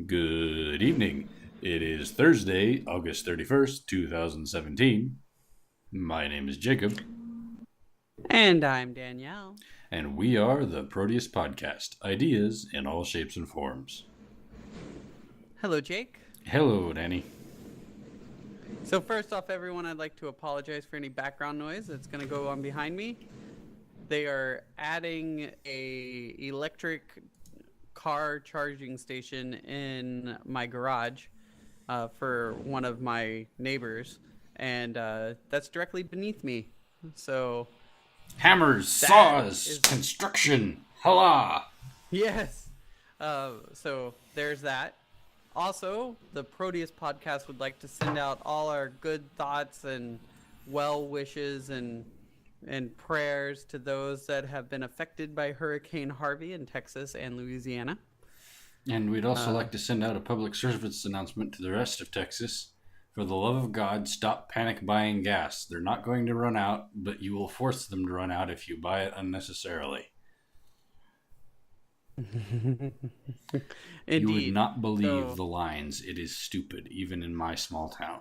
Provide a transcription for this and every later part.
Good evening. It is Thursday, August 31st, 2017. My name is Jacob. And I'm Danielle. And we are the Proteus Podcast. Ideas in all shapes and forms. Hello, Jake. Hello, Danny. So first off, everyone, I'd like to apologize for any background noise that's going to go on behind me. They are adding a electric car charging station in my garage for one of my neighbors, and that's directly beneath me. So hammers, saws, construction, holla! Yes. So there's that. Also, the Proteus podcast would like to send out all our good thoughts and well wishes and prayers to those that have been affected by Hurricane Harvey in Texas and Louisiana. And we'd also like to send out a public service announcement to the rest of Texas. For the love of God, stop panic buying gas. They're not going to run out, but you will force them to run out if you buy it unnecessarily. Indeed. You would not believe the lines. It is stupid, even in my small town.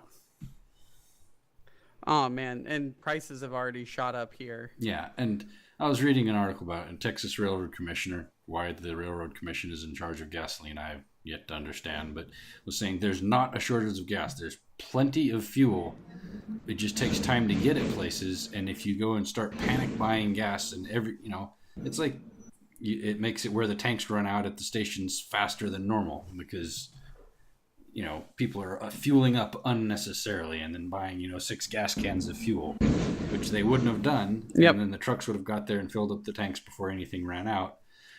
Oh, man. And prices have already shot up here. Yeah, and I was reading an article about it, Texas Railroad Commissioner, why the Railroad Commission is in charge of gasoline, I have yet to understand, but was saying there's not a shortage of gas. There's plenty of fuel. It just takes time to get it places, and if you go and start panic buying gas and it's like it makes it where the tanks run out at the stations faster than normal because people are fueling up unnecessarily and then buying 6 gas cans of fuel, which they wouldn't have done. Yep. And then the trucks would have got there and filled up the tanks before anything ran out.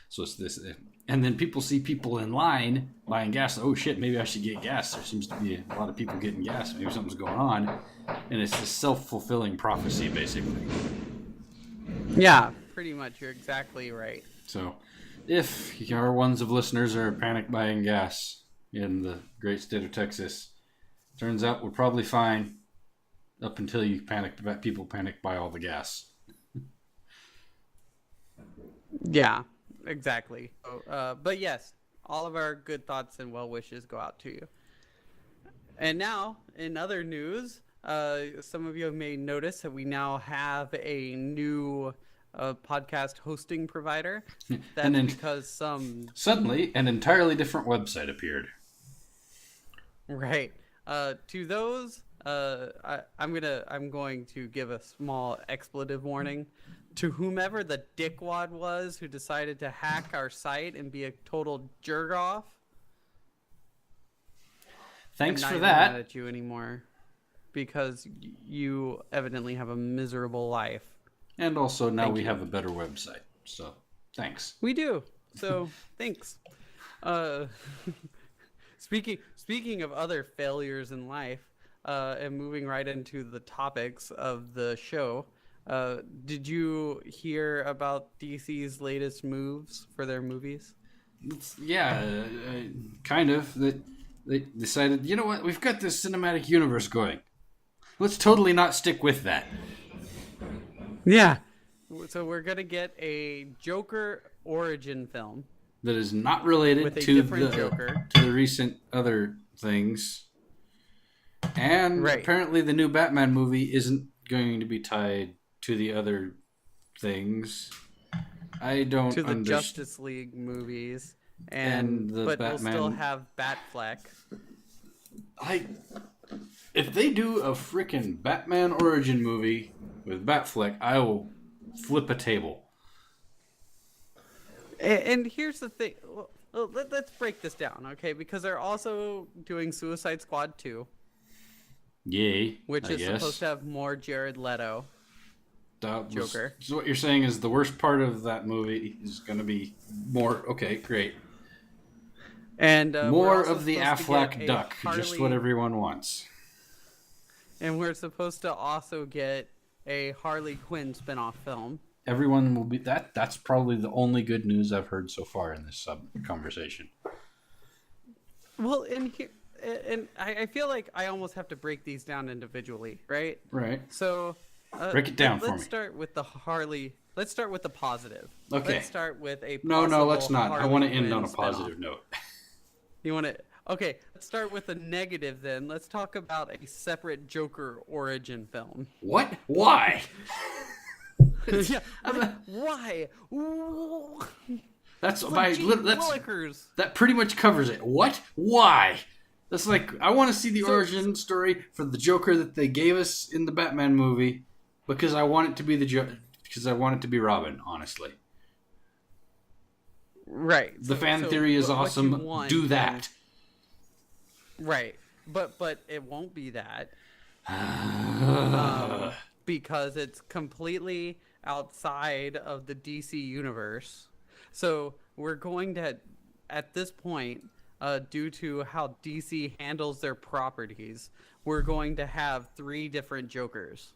So it's this, and then people see people in line buying gas. Oh shit, maybe I should get gas. There seems to be a lot of people getting gas. Maybe something's going on, and it's a self-fulfilling prophecy, basically. Yeah, pretty much. You're exactly right. So, if our ones of listeners are panic buying gas in the great state of Texas, turns out we're probably fine up until people panic buy all the gas. Yeah, exactly. But yes, all of our good thoughts and well wishes go out to you. And now, in other news, some of you may notice that we now have a new podcast hosting provider. That's because suddenly an entirely different website appeared. Right. To those, I'm going to give a small expletive warning to whomever the dickwad was who decided to hack our site and be a total jerk off. Thanks for that. I'm not even mad at you anymore because you evidently have a miserable life. And also now we have a better website. So thanks. We do. So thanks. Speaking of other failures in life, and moving right into the topics of the show, did you hear about DC's latest moves for their movies? Yeah, kind of. They decided, you know what, we've got this cinematic universe going. Let's totally not stick with that. Yeah. So we're going to get a Joker origin film. That is not related to the recent other things. And apparently the new Batman movie isn't going to be tied to the other things. I don't to the Justice League movies. But Batman... we'll still have Batfleck. If they do a freaking Batman origin movie with Batfleck, I will flip a table. And here's the thing. Let's break this down, okay? Because they're also doing Suicide Squad 2. Yay. Which is supposed to have more Jared Leto. Joker. So what you're saying is the worst part of that movie is going to be more... Okay, great. And more of the Affleck duck. Just what everyone wants. And we're supposed to also get a Harley Quinn spinoff film. Everyone will be... That's probably the only good news I've heard so far in this conversation. Well, and I feel like I almost have to break these down individually, right? Right. So... break it down for me. Let's start with the Harley... Let's start with the positive. Okay. Let's start with a No, let's not. Harley I want to end Quinn on a spinoff. positive note. You want to... Okay, let's start with the negative then. Let's talk about a separate Joker origin film. What? Why? Yeah, why? That's like that's that pretty much covers it. What? Why? That's like, I want to see the origin story for the Joker that they gave us in the Batman movie, because I want it to be because I want it to be Robin. Honestly, right. The fan theory is awesome. Do that. Right, but it won't be that because it's completely outside of the DC universe. So we're going to, at this point, due to how DC handles their properties, we're going to have 3 different Jokers.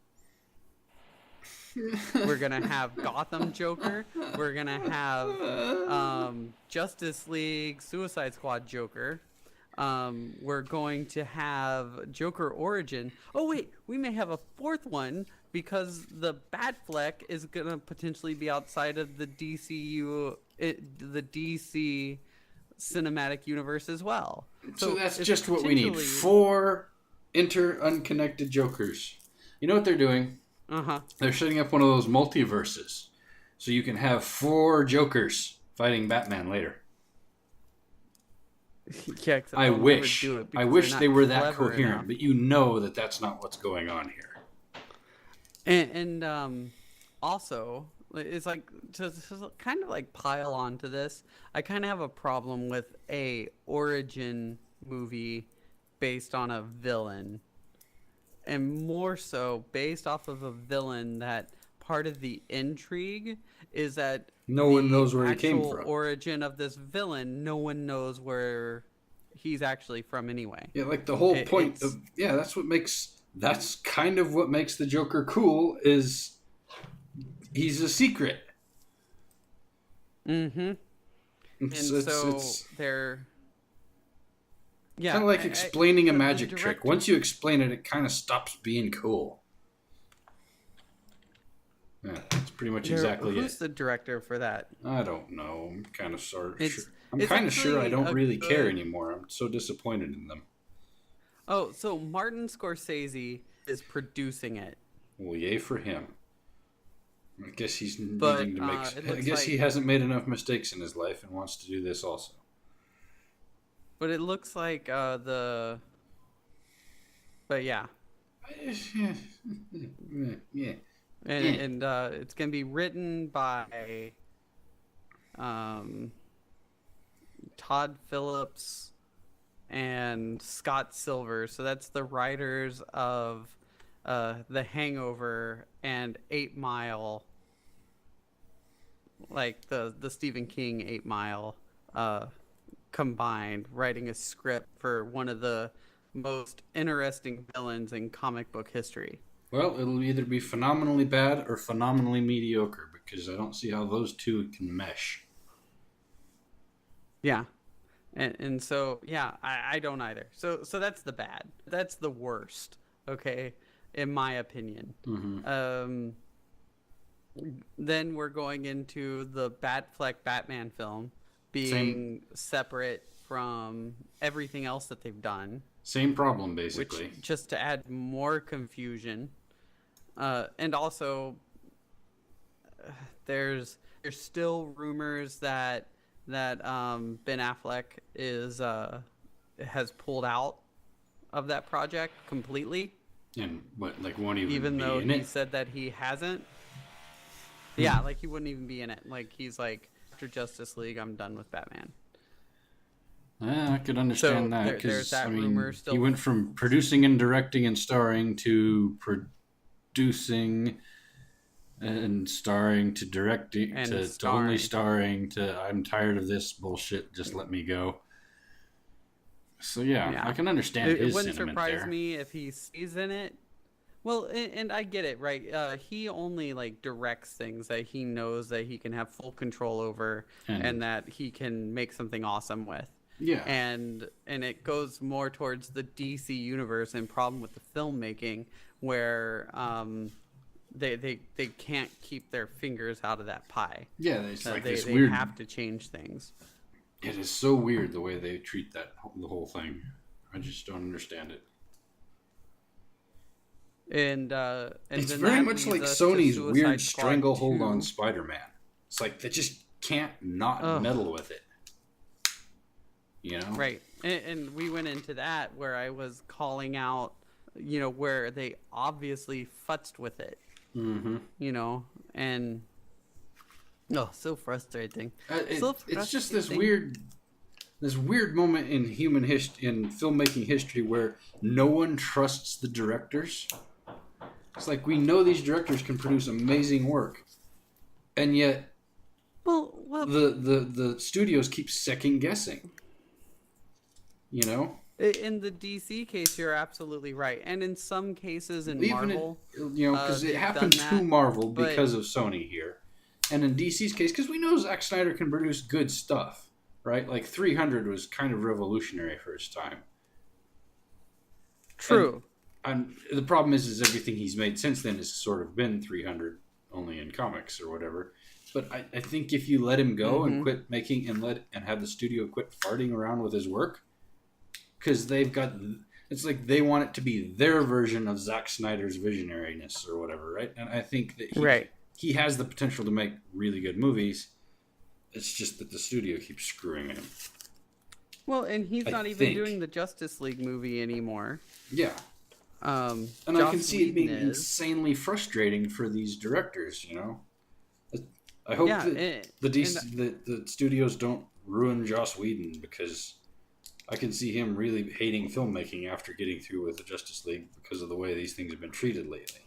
We're going to have Gotham Joker. We're going to have Justice League Suicide Squad Joker. We're going to have Joker Origin. Oh, wait, we may have a 4th one because the Batfleck is going to potentially be outside of the DCU, the DC cinematic universe as well. So that's just what we need. 4 unconnected Jokers. You know what they're doing? They're setting up one of those multiverses. So you can have 4 Jokers fighting Batman later. Yeah, I wish they were that coherent, enough. But you know that that's not what's going on here. And also, it's like to kind of like pile onto this. I kind of have a problem with a origin movie based on a villain, and more so based off of a villain that part of the intrigue is that no one knows where he came from. Origin of this villain, no one knows where he's actually from anyway. Yeah, like the whole point of that's kind of what makes the Joker cool, is he's a secret. And so they're kind of like explaining a magic trick. Once you explain it, it kind of stops being cool. Yeah, that's pretty much exactly it. Who's the director for that? I don't know. I'm kind of sure. I'm kind of sure I don't really care anymore. I'm so disappointed in them. Oh, so Martin Scorsese is producing it. Well, yay for him. I guess he's needing to make. I guess he hasn't made enough mistakes in his life and wants to do this also. But it looks like But yeah. Yeah. And it's going to be written by Todd Phillips and Scott Silver. So that's the writers of The Hangover and 8 Mile, like the Stephen King 8 Mile combined, writing a script for one of the most interesting villains in comic book history. Well, it'll either be phenomenally bad or phenomenally mediocre, because I don't see how those two can mesh. Yeah. And so, yeah, I don't either. So that's the bad. That's the worst, okay, in my opinion. Mm-hmm. Then we're going into the Batfleck Batman film being separate from everything else that they've done. Same problem, basically. Which, just to add more confusion. And also, there's still rumors that Ben Affleck has pulled out of that project completely. And won't even though be in he said that he hasn't. Yeah, like he wouldn't even be in it. Like he's like, after Justice League, I'm done with Batman. I could understand that, because he went from producing and directing and starring to producing and starring to directing to only starring to I'm tired of this bullshit, just let me go. So yeah. I can understand his sentiment there. It wouldn't surprise me if he stays in it. Well, and I get it, right? He only directs things that he knows that he can have full control over and that he can make something awesome with. Yeah. And it goes more towards the DC universe and problem with the filmmaking where they can't keep their fingers out of that pie. Yeah, it's this weird. They have to change things. It is so weird the way they treat the whole thing. I just don't understand it. And It's then very that much leads like us to Sony's Suicide weird Squad stranglehold 2. on Spider-Man. It's like they just can't not Ugh. meddle with it. You know? Right. And we went into that where I was calling out, you know, where they obviously futzed with it. Mm-hmm. You know, and so frustrating. It's just this weird moment in in filmmaking history where no one trusts the directors. It's like we know these directors can produce amazing work, and yet well, the studios keep second guessing. You know, in the DC case, you're absolutely right, and in some cases in Marvel, because it happened to Marvel because of Sony here, and in DC's case, because we know Zack Snyder can produce good stuff, right? Like 300 was kind of revolutionary for its time. True. And the problem is everything he's made since then has sort of been 300 only in comics or whatever. But I think if you let him go and quit making and have the studio quit farting around with his work, because it's like they want it to be their version of Zack Snyder's visionariness or whatever, right? And I think that he has the potential to make really good movies. It's just that the studio keeps screwing him. Well, and he's not even doing the Justice League movie anymore. Yeah. And I can see it being insanely frustrating for these directors, you know? I hope that the studios don't ruin Joss Whedon, because I can see him really hating filmmaking after getting through with the Justice League because of the way these things have been treated lately.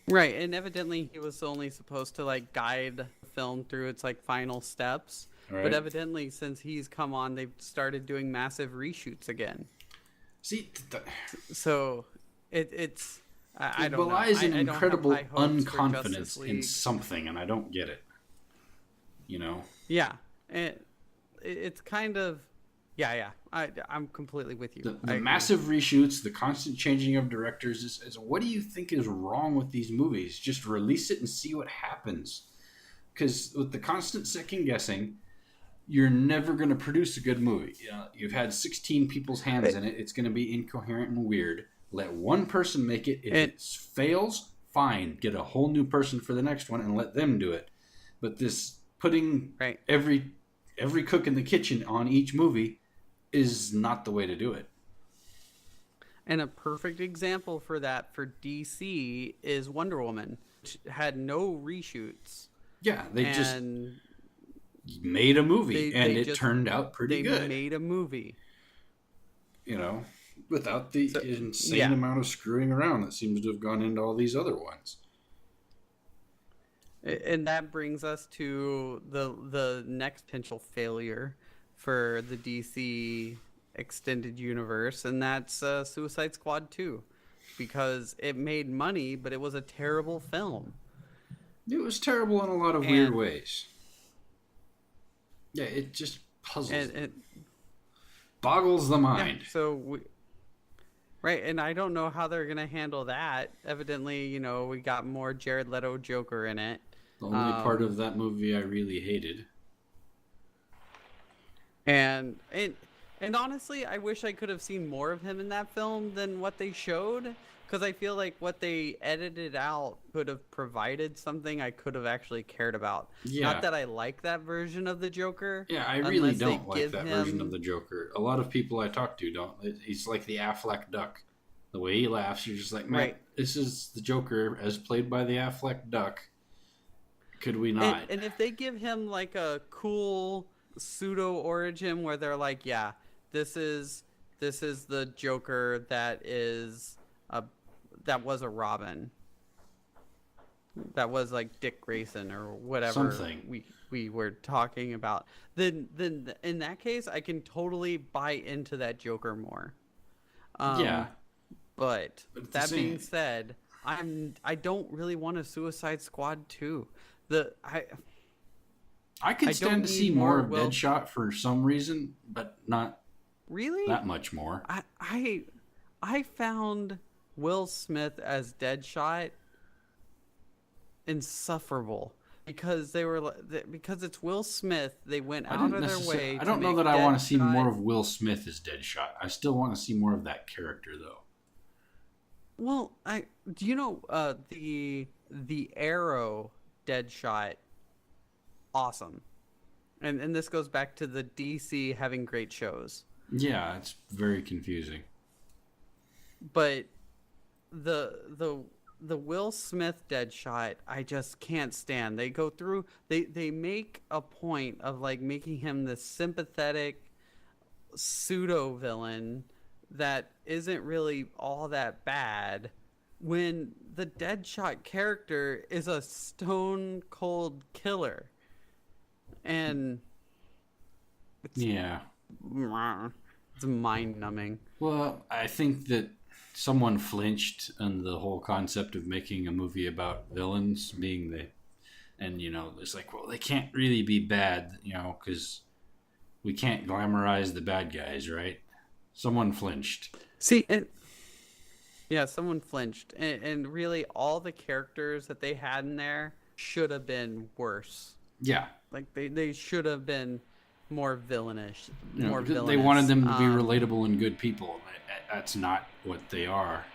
Right, and evidently he was only supposed to like guide the film through its like final steps. Right. But evidently since he's come on, they've started doing massive reshoots again. See, so it's I don't know. It belies an incredible unconfidence in something, and I don't get it. You know? Yeah, it's kind of I'm completely with you. The massive reshoots, the constant changing of directors is what do you think is wrong with these movies? Just release it and see what happens. Because with the constant second guessing, you're never going to produce a good movie. You've had 16 people's hands in it. It's going to be incoherent and weird. Let one person make it. If it fails, fine. Get a whole new person for the next one and let them do it. But this putting every cook in the kitchen on each movie is not the way to do it. And a perfect example for that for DC is Wonder Woman, which had no reshoots. Yeah, they just made a movie, and it turned out pretty good. They made a movie. You know, without the insane amount of screwing around that seems to have gone into all these other ones. And that brings us to the next potential failure for the DC extended universe, and that's Suicide Squad 2. Because it made money, but it was a terrible film. It was terrible in a lot of weird ways. Yeah, it just puzzles. It boggles the mind. Yeah, so and I don't know how they're gonna handle that. Evidently, you know, we got more Jared Leto Joker in it. The only part of that movie I really hated. And honestly, I wish I could have seen more of him in that film than what they showed. Because I feel like what they edited out could have provided something I could have actually cared about. Yeah. Not that I like that version of the Joker. Yeah, I really don't like that version of the Joker. A lot of people I talk to don't. He's like the Affleck duck. The way he laughs, you're just like, man, this is the Joker as played by the Affleck duck. Could we not? And if they give him like a cool pseudo origin where they're like, yeah, this is the Joker that was a Robin. That was like Dick Grayson or whatever something we were talking about. Then in that case, I can totally buy into that Joker more. But that being said, I don't really want a Suicide Squad 2. I could stand to see more of Deadshot for some reason, but not really that much more. I found Will Smith as Deadshot insufferable because because it's Will Smith. They went out of their way. I don't know that I want to see more of Will Smith as Deadshot. I still want to see more of that character, though. Well, do you know the Arrow Deadshot? Awesome, and this goes back to the DC having great shows. Yeah, it's very confusing. But the Will Smith Deadshot, I just can't stand. They go through. They make a point of like making him this sympathetic pseudo villain that isn't really all that bad, when the Deadshot character is a stone cold killer, and it's mind numbing. Well, I think that someone flinched on the whole concept of making a movie about villains being and it's like, well, they can't really be bad, because we can't glamorize the bad guys, right? Someone flinched. See, someone flinched, and really all the characters that they had in there should have been worse. Yeah, like they should have been more villainous. They wanted them to be relatable and good people. That's not what they are.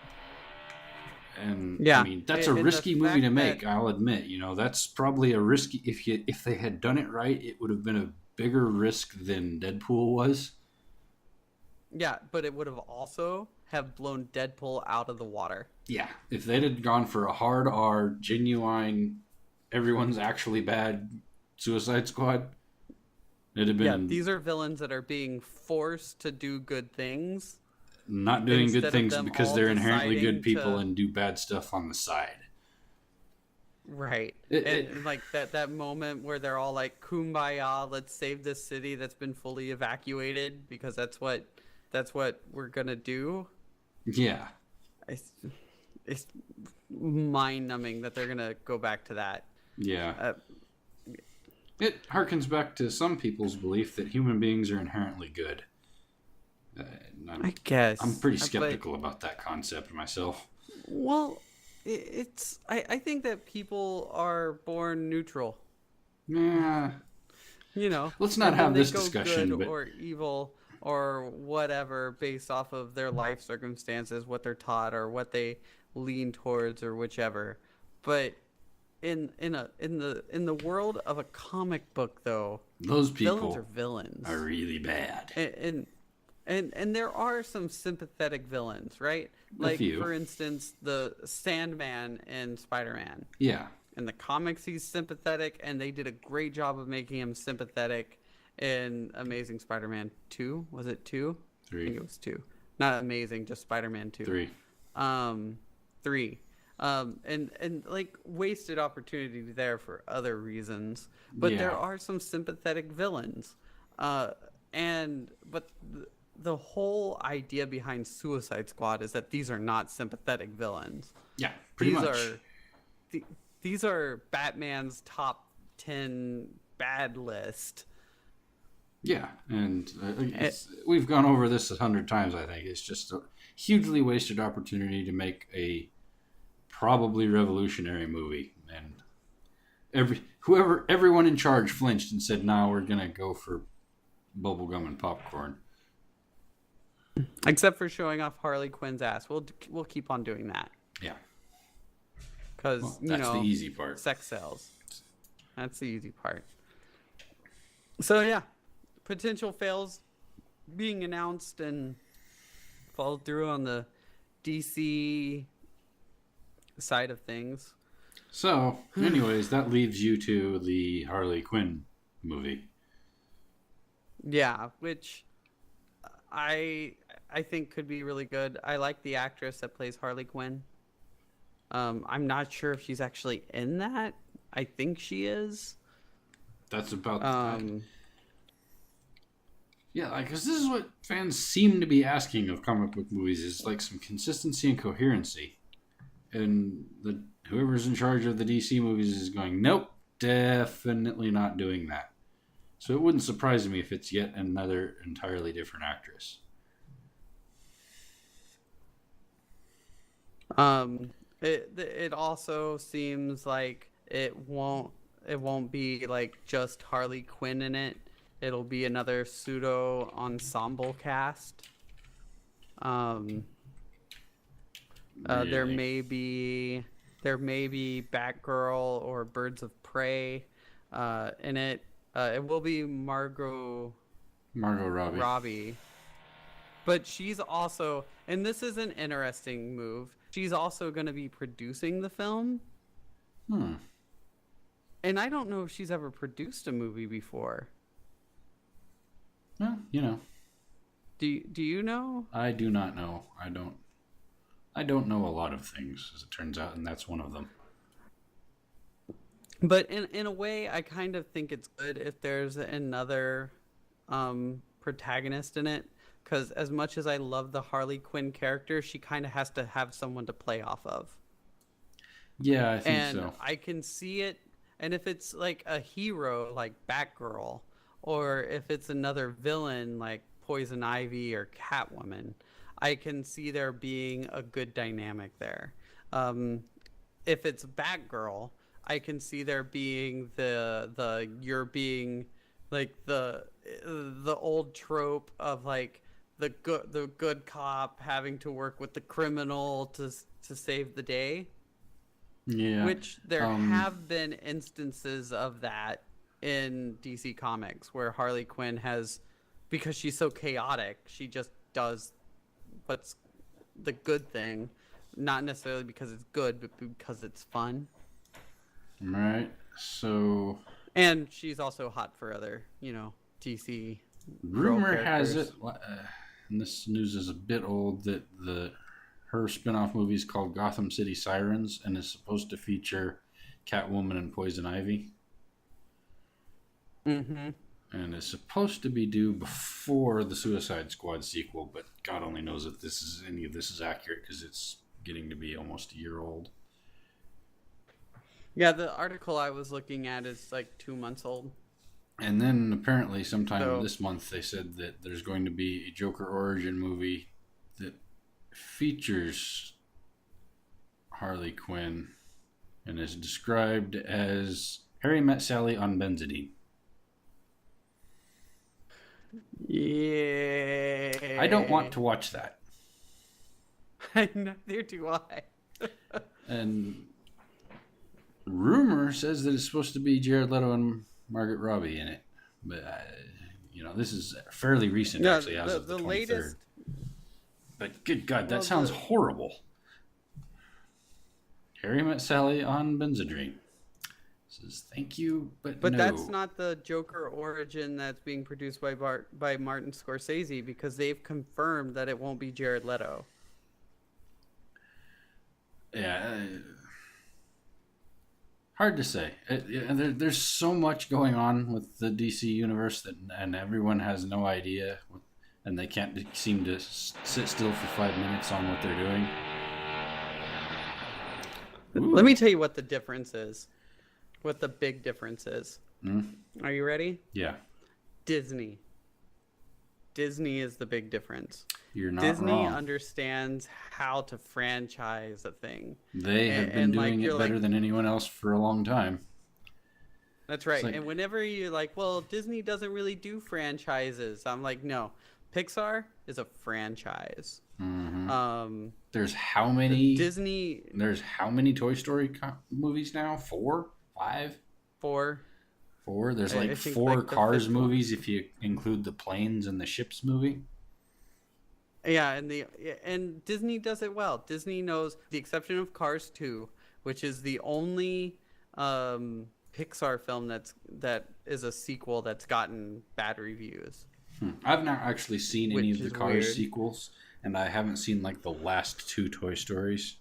And I mean, that's a risky movie to make. I'll admit, that's probably a risky. If they had done it right, it would have been a bigger risk than Deadpool was. Yeah, but it would have also have blown Deadpool out of the water. Yeah, if they'd had gone for a hard R, genuine, everyone's actually bad Suicide Squad, it'd have been. Yeah, these are villains that are being forced to do good things. Not doing good things because they're inherently good people and do bad stuff on the side. Right. And like that moment where they're all like, "Kumbaya, let's save this city that's been fully evacuated because that's what we're gonna do." Yeah. It's mind-numbing that they're gonna go back to that. Yeah. It harkens back to some people's belief that human beings are inherently good. I guess I'm pretty skeptical about that concept myself. Well, I think that people are born neutral. Yeah. Let's not have this discussion. Good or evil or whatever based off of their life circumstances, what they're taught or what they lean towards or whichever. But in the world of a comic book, though, those people villains are villains. Are really bad. And there are some sympathetic villains, right? Like, for instance, the Sandman in Spider-Man. Yeah. In the comics, he's sympathetic, and they did a great job of making him sympathetic in Amazing Spider-Man 2. Was it 2? 3. I think it was 2. Not Amazing, just Spider-Man 2. 3. 3. And like wasted opportunity there for other reasons. But there are some sympathetic villains. But the whole idea behind Suicide Squad is that these are not sympathetic villains. Yeah, pretty much. These are Batman's top 10 bad list. Yeah, and we've gone over this 100 times, I think. It's just a hugely wasted opportunity to make a probably revolutionary movie. And everyone in charge flinched and said, "No, we're going to go for bubblegum and popcorn." Except for showing off Harley Quinn's ass. We'll keep on doing that. Yeah. Because, that's the easy part. Sex sells. That's the easy part. So, yeah. Potential fails being announced and followed through on the DC side of things. So, anyways, that leads you to the Harley Quinn movie. Yeah, which I think could be really good. I like the actress that plays Harley Quinn. I'm not sure if she's actually in that. I think she is. That's about yeah, because this is what fans seem to be asking of comic book movies, is like some consistency and coherency. And whoever's in charge of the DC movies is going, nope, definitely not doing that. So it wouldn't surprise me if it's yet another entirely different actress. It also seems like it won't. it won't be like just Harley Quinn in it. It'll be another pseudo ensemble cast. Um, Really? There may be Batgirl or Birds of Prey in it. It will be Margot Robbie. Robbie. But she's also, and this is an interesting move, she's also going to be producing the film. And I don't know if she's ever produced a movie before. Well, Do you know? I do not know. I don't know a lot of things, as it turns out, and that's one of them. But in a way, I kind of think it's good if there's another protagonist in it. Because as much as I love the Harley Quinn character, she kind of has to have someone to play off of. Yeah, I think so. And I can see it. And if it's like a hero like Batgirl, or if it's another villain like Poison Ivy or Catwoman, I can see there being a good dynamic there. If it's Batgirl, I can see there being you're being like the old trope of like the good cop having to work with the criminal to save the day. Yeah. Which there have been instances of that in DC Comics where Harley Quinn has, because she's so chaotic, she just does what's the good thing, not necessarily because it's good, but because it's fun. Right. So. And she's also hot for other, DC. Rumor has it, and this news is a bit old, that her spin-off movie is called Gotham City Sirens and is supposed to feature Catwoman and Poison Ivy. Mm-hmm. And is supposed to be due before the Suicide Squad sequel, but God only knows if any of this is accurate because it's getting to be almost a year old. Yeah, the article I was looking at is like 2 months old. And then apparently sometime this month they said that there's going to be a Joker origin movie that features Harley Quinn and is described as Harry Met Sally on Benzidine. Yeah. I don't want to watch that. Neither do I. And rumor says that it's supposed to be Jared Leto and Margot Robbie in it. But, this is fairly recent, actually, as of the 23rd. Latest... But good God, that sounds horrible. Harry Met Sally on Benzidine. Says thank you, but no. That's not the Joker origin that's being produced by Martin Scorsese, because they've confirmed that it won't be Jared Leto. Yeah, hard to say. There's so much going on with the DC universe and everyone has no idea, and they can't seem to sit still for 5 minutes on what they're doing. Ooh. Let me tell you what the difference is. What the big difference is. Are you ready? Yeah. Disney. Disney is the big difference. You're not Disney wrong. understands how to franchise a thing. They have been doing it better than anyone else for a long time. That's right. And whenever you're like, well, Disney doesn't really do franchises, I'm like, no. Pixar is a franchise. Mm-hmm. There's how many Disney? There's how many Toy Story movies now? 4? 5? 4. There's like 4 Cars movies if you include the planes and the ships movie. Yeah, and Disney does it well. Disney knows, the exception of Cars 2, which is the only Pixar film that is a sequel that's gotten bad reviews. I've not actually seen any of the Cars sequels, and I haven't seen like the last 2 Toy Stories.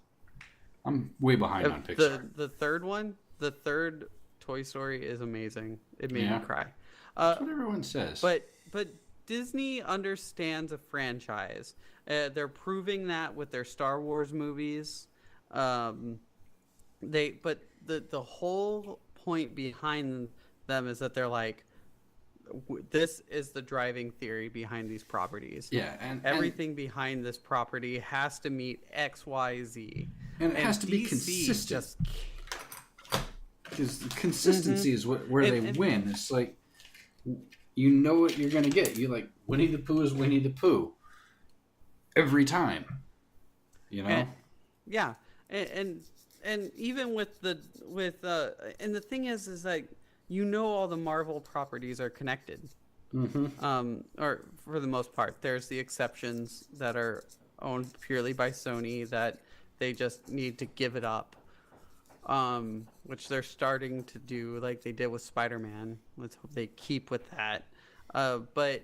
I'm way behind on Pixar. The third one, the third Toy Story is amazing. It made me cry. That's what everyone says. But Disney understands a franchise. They're proving that with their Star Wars movies. The whole point behind them is that they're like, this is the driving theory behind these properties. Yeah, and everything behind this property has to meet X, Y, Z. And it has to be consistent. Because consistency is where they and win. It's like, you know what you're going to get. You like, Winnie the Pooh is Winnie the Pooh. Every time. You know? Yeah. And even with the and the thing is like, you know, all the Marvel properties are connected. Or for the most part. There's the exceptions that are owned purely by Sony that they just need to give it up. Which they're starting to do, like they did with Spider-Man. Let's hope they keep with that. But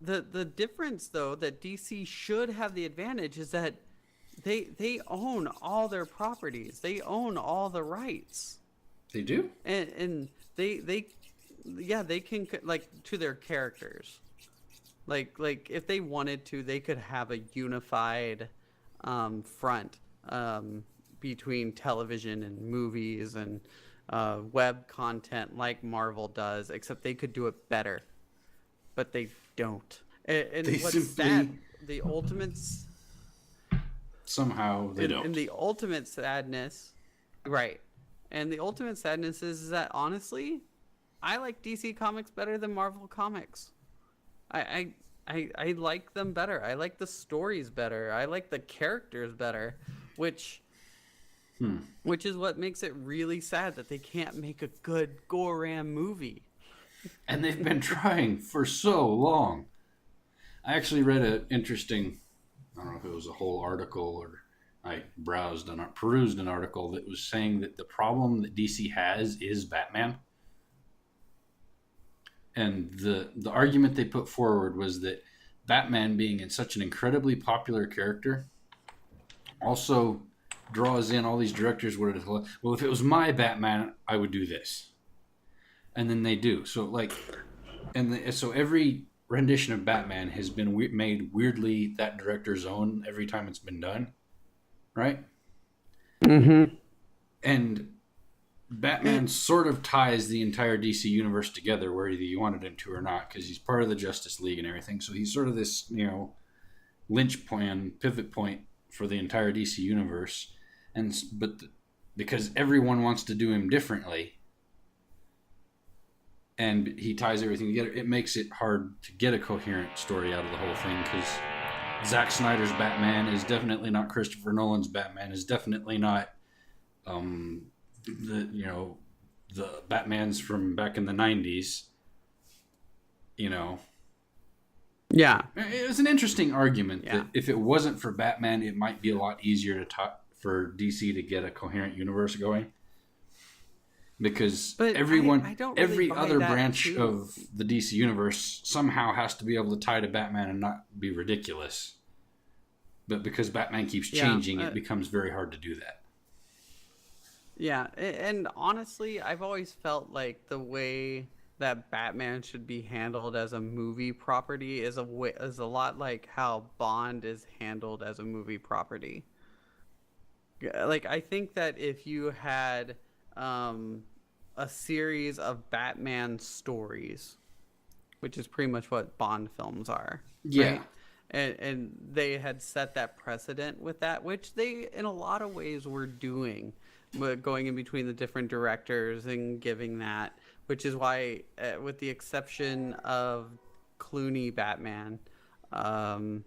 the difference, though, that DC should have the advantage is that they own all their properties. They own all the rights. They do? And they can, like, to their characters. Like if they wanted to, they could have a unified front between television and movies and web content like Marvel does, except they could do it better. But they don't. And They what's simply... sad, the ultimates... Somehow they don't. And the ultimate sadness... Right. And the ultimate sadness is that, honestly, I like DC Comics better than Marvel Comics. I like them better. I like the stories better. I like the characters better, which is what makes it really sad that they can't make a good Goram movie. And they've been trying for so long. I actually read an interesting, I don't know if it was a whole article or I perused an article that was saying that the problem that DC has is Batman. And the argument they put forward was that Batman, being in such an incredibly popular character, also draws in all these directors. Well, if it was my Batman, I would do this. And then they do. So like, so every rendition of Batman has been made weirdly that director's own every time it's been done, right? Mm-hmm. And Batman sort of ties the entire DC universe together, whether you wanted him to or not, because he's part of the Justice League and everything. So he's sort of this, pivot point for the entire DC universe. Because everyone wants to do him differently, and he ties everything together, it makes it hard to get a coherent story out of the whole thing, because Zack Snyder's Batman is definitely not Christopher Nolan's Batman, is definitely not the Batmans from back in the 90s. Yeah. It was an interesting argument that if it wasn't for Batman, it might be a lot easier for DC to get a coherent universe going. Because every other branch of the DC universe somehow has to be able to tie to Batman and not be ridiculous. But because Batman keeps changing, it becomes very hard to do that. Yeah, and honestly, I've always felt like the way that Batman should be handled as a movie property is a lot like how Bond is handled as a movie property. Like, I think that if you had a series of Batman stories, which is pretty much what Bond films are, right? And they had set that precedent with that, which they, in a lot of ways, were doing, going in between the different directors and giving that, which is why, with the exception of Clooney Batman, I've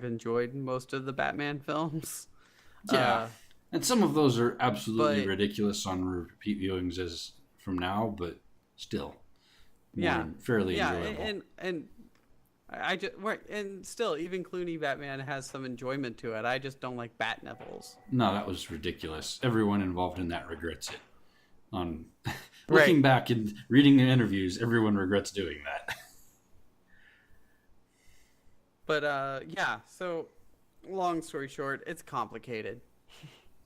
enjoyed most of the Batman films. Yeah. And some of those are absolutely ridiculous on repeat viewings as from now, but still, fairly enjoyable. And I just and still, even Clooney Batman has some enjoyment to it. I just don't like bat nipples. No, that was ridiculous. Everyone involved in that regrets it. Looking back and reading the interviews, everyone regrets doing that. But so long story short, it's complicated.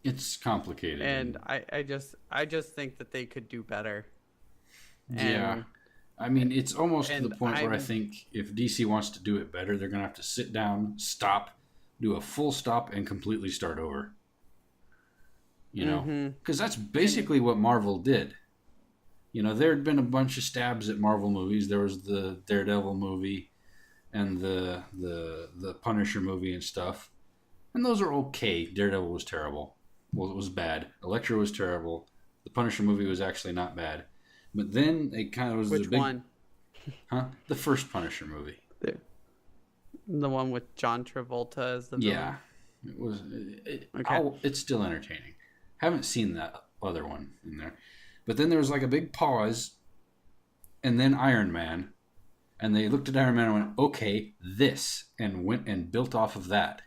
It's complicated, and I just think that they could do better. Yeah, I mean, it's almost to the point where I think if DC wants to do it better, they're gonna have to sit down, stop, do a full stop, and completely start over. Because that's basically what Marvel did. There had been a bunch of stabs at Marvel movies. There was the Daredevil movie, and the Punisher movie and stuff, and those are okay. Daredevil was terrible. Well, it was bad. Elektra was terrible. The Punisher movie was actually not bad. But then it kind of was Which the big... one? Huh? The first Punisher movie. The one with John Travolta as the villain? Yeah. It was... Okay. It's still entertaining. Haven't seen that other one in there. But then there was like a big pause, and then Iron Man, and they looked at Iron Man and went, okay, this, and went and built off of that.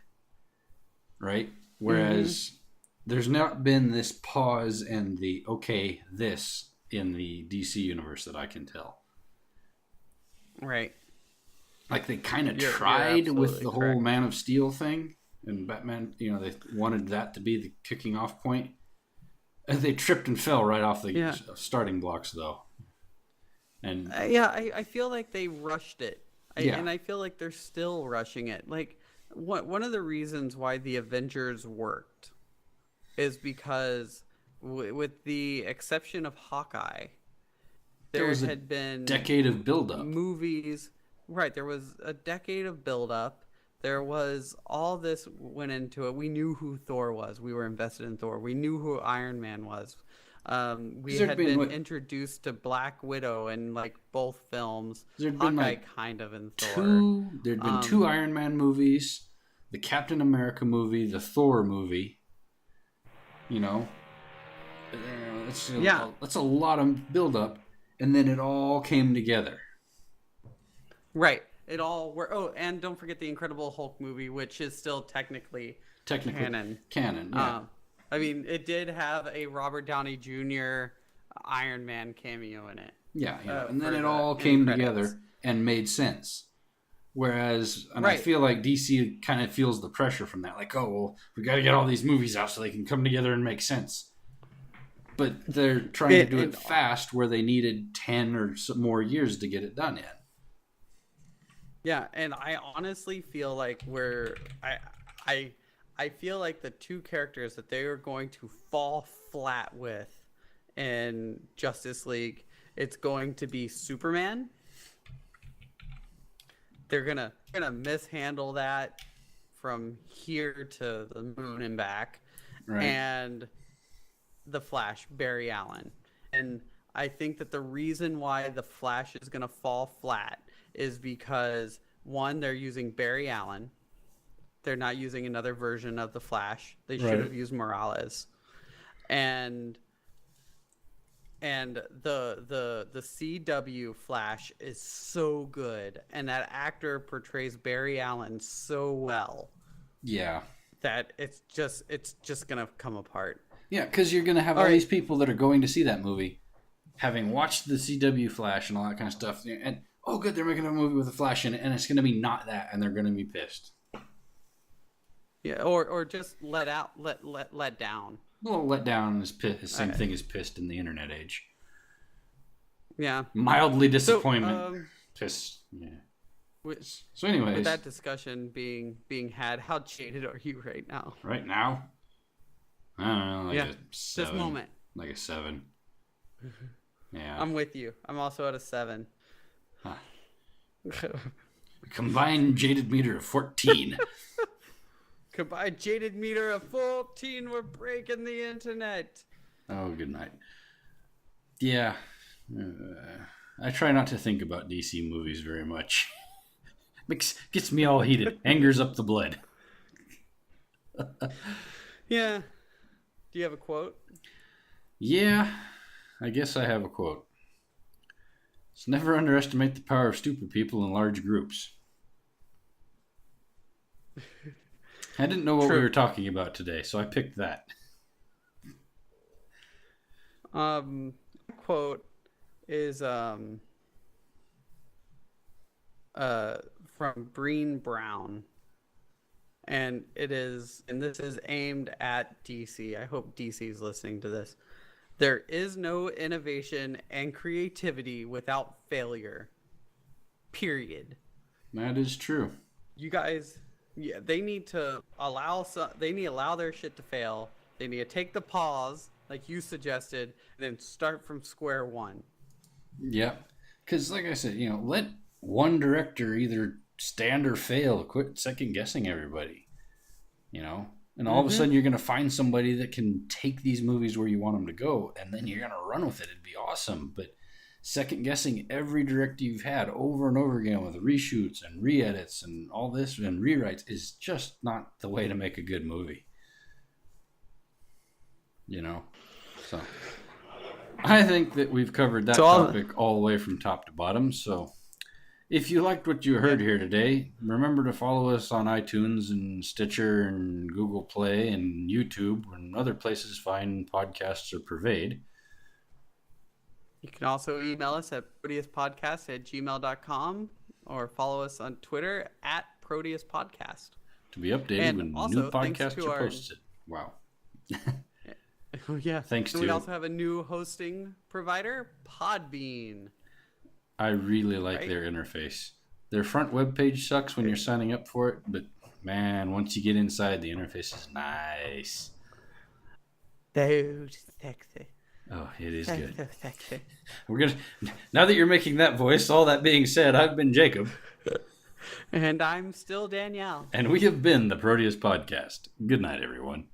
Right? Whereas there's not been this pause and the, okay, this in the DC universe that I can tell. Right. Like they kind of You're tried with the correct. whole Man of Steel thing, and Batman, you know, they wanted that to be the kicking off point. And they tripped and fell right off the starting blocks, though. And I feel like they rushed it. Yeah. And I feel like they're still rushing it. Like, one of the reasons why the Avengers worked is because, with the exception of Hawkeye, there had been decade of buildup. Movies. Right, there was a decade of buildup. There was all this went into it. We knew who Thor was. We were invested in Thor. We knew who Iron Man was. We had been introduced to Black Widow in like both films. There'd Hawkeye been like kind of in Thor. There'd been two Iron Man movies, the Captain America movie, the Thor movie. You know, that's a lot of buildup, and then it all came together. Right. It all were. Oh, and don't forget the Incredible Hulk movie, which is still technically canon. Yeah. I mean, it did have a Robert Downey Jr. Iron Man cameo in it. Yeah, and then it all came together and made sense. Whereas, I feel like DC kind of feels the pressure from that. Like, oh, well, we got to get all these movies out so they can come together and make sense. But they're trying to do it fast where they needed 10 or some more years to get it done in. Yeah, and I honestly feel like I feel like the two characters that they are going to fall flat with in Justice League, it's going to be Superman. They're gonna mishandle that from here to the moon and back. Right. And the Flash, Barry Allen. And I think that the reason why the Flash is gonna fall flat is because, one, they're using Barry Allen. They're not using another version of the Flash. They should have used Morales. And the CW Flash is so good, and that actor portrays Barry Allen so well. Yeah. That it's just gonna come apart. Yeah, because you're gonna have all these people that are going to see that movie, having watched the CW Flash and all that kind of stuff, and oh, good, they're making a movie with a Flash in it, and it's going to be not that, and they're going to be pissed. Yeah, or just let down. Well, let down is the same thing as pissed in the internet age. Yeah. Mildly disappointment. Pissed. Yeah. So anyways. With that discussion being had, how jaded are you right now? Right now? I don't know, like a 7. This moment. Like a 7. Yeah. I'm with you. I'm also at a 7. Huh. Combined jaded meter of 14. Combined jaded meter of 14. We're breaking the internet. Oh, good night. Yeah. I try not to think about DC movies very much. Gets me all heated. Angers up the blood. Yeah. Do you have a quote? Yeah. I guess I have a quote. Let's never underestimate the power of stupid people in large groups. I didn't know what we were talking about today, so I picked that. Quote is from Breen Brown, and this is aimed at DC. I hope DC is listening to this. There is no innovation and creativity without failure. Period. That is true. You guys, they need to allow their shit to fail. They need to take the pause, like you suggested, and then start from square one. Yeah, because like I said, let one director either stand or fail. Quit second guessing everybody. And all of a sudden, you're going to find somebody that can take these movies where you want them to go, and then you're going to run with it. It'd be awesome. But second guessing every director you've had over and over again with reshoots and re-edits and all this and rewrites is just not the way to make a good movie. You know? So I think that we've covered that topic all the way from top to bottom. So if you liked what you heard here today, remember to follow us on iTunes and Stitcher and Google Play and YouTube and other places fine podcasts are purveyed. You can also email us at proteuspodcast@gmail.com or follow us on Twitter at proteuspodcast. To be updated when new podcasts are posted. Wow. Oh, yeah. Thanks to... We also have a new hosting provider, Podbean. I really like their interface. Their front webpage sucks when you're signing up for it, but man, once you get inside, the interface is nice. So sexy. Oh, it is good. So sexy. Now that you're making that voice, all that being said, I've been Jacob. And I'm still Danielle. And we have been the Proteus Podcast. Good night, everyone.